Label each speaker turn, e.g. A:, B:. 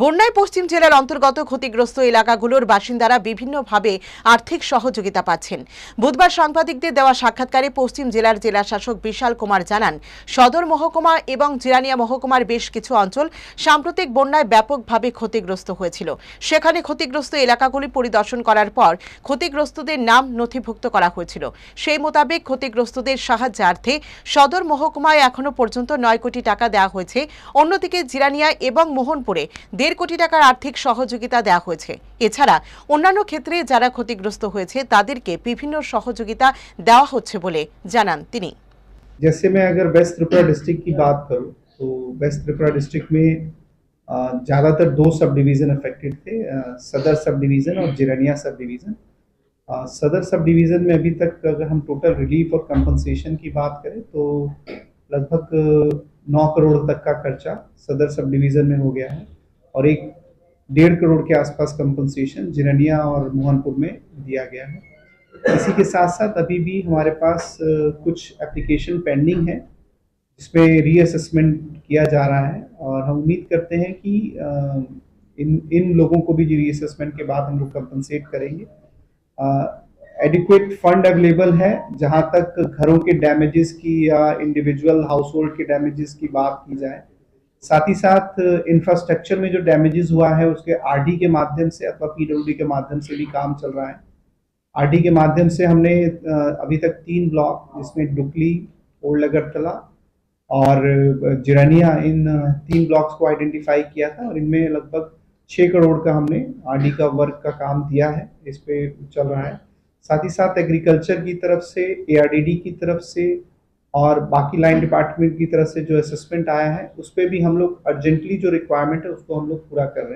A: বন্যায় পশ্চিম জেলার অন্তর্গত ক্ষতিগ্রস্ত এলাকাগুলোর বাসিন্দারা বিভিন্নভাবে আর্থিক সহযোগিতা পাচ্ছেন। বুধবার সাংবাদিকদের দেওয়া সাক্ষাৎকারে পশ্চিম জেলার জেলাশাসক বিশাল কুমার জানান, সদর মহকুমা এবং জিরানিয়া মহকুমার বেশ কিছু অঞ্চল সাম্প্রতিক বন্যায় ব্যাপকভাবে ক্ষতিগ্রস্ত হয়েছিল। সেখানে ক্ষতিগ্রস্ত এলাকাগুলি পরিদর্শন করার পর ক্ষতিগ্রস্তদের নাম নথিভুক্ত করা হয়েছিল। সেই মোতাবেক ক্ষতিগ্রস্তদের সাহায্যার্থে সদর মহকুমায় এখনো পর্যন্ত 9 কোটি টাকা দেওয়া হয়েছে। অন্যদিকে জিরানিয়া এবং মোহনপুরে 1.5 কোটি টাকার আর্থিক সহযোগিতা দেওয়া হয়েছে। এছাড়া অন্যান্য ক্ষেত্রে যারা ক্ষতিগ্রস্ত হয়েছে তাদেরকে বিভিন্ন সহযোগিতা দেওয়া হচ্ছে বলে জানান তিনি।
B: जैसे मैं अगर वेस्ट त्रिपुरा डिस्ट्रिक्ट की बात करूं तो वेस्ट त्रिपुरा डिस्ट्रिक्ट में ज़्यादातर 2 सब डिवीज़न अफेक्टेड थे, सदर सब डिवीज़न और जिरानिया सब डिवीज़न। सदर सब डिवीज़न में अभी तक अगर हम टोटल रिलीफ और कंपनसेशन की बात करें तो लगभग 9 करोड़ तक का खर्चा सदर सब डिवीज़न में हो गया है और 1.5 करोड़ के आसपास कंपनसेशन जिरानिया और मोहनपुर में दिया गया है। इसी के साथ साथ अभी भी हमारे पास कुछ एप्लीकेशन पेंडिंग है जिसमें रीअसेसमेंट किया जा रहा है और हम उम्मीद करते हैं कि इन लोगों को भी रीअसेसमेंट के बाद हम लोग कंपनसेट करेंगे। एडिक्वेट फंड अवेलेबल है जहां तक घरों के डैमेजेस की या इंडिविजुअल हाउस होल्ड के डैमेजेस की बात की जाए। साथ ही साथ इंफ्रास्ट्रक्चर में जो डैमेजेस हुआ है उसके आरडी के माध्यम से अथवा पीडब्ल्यूडी के माध्यम से भी काम चल रहा है। आरडी के माध्यम से हमने अभी तक 3 ब्लॉक जिसमें डुकली, ओल्ड अगरतला और जिरानिया, इन 3 ब्लॉक्स को आइडेंटिफाई किया था और इनमें लगभग 6 करोड़ का हमने आरडी का वर्क का काम दिया है, इस पे चल रहा है। साथ ही साथ एग्रीकल्चर की तरफ से, एआरडीडी की तरफ से और बाकी लाइन डिपार्टमेंट की तरफ से जो असेसमेंट आया है उस पर भी हम लोग अर्जेंटली जो रिक्वायरमेंट है उसको हम लोग पूरा कर रहे हैं।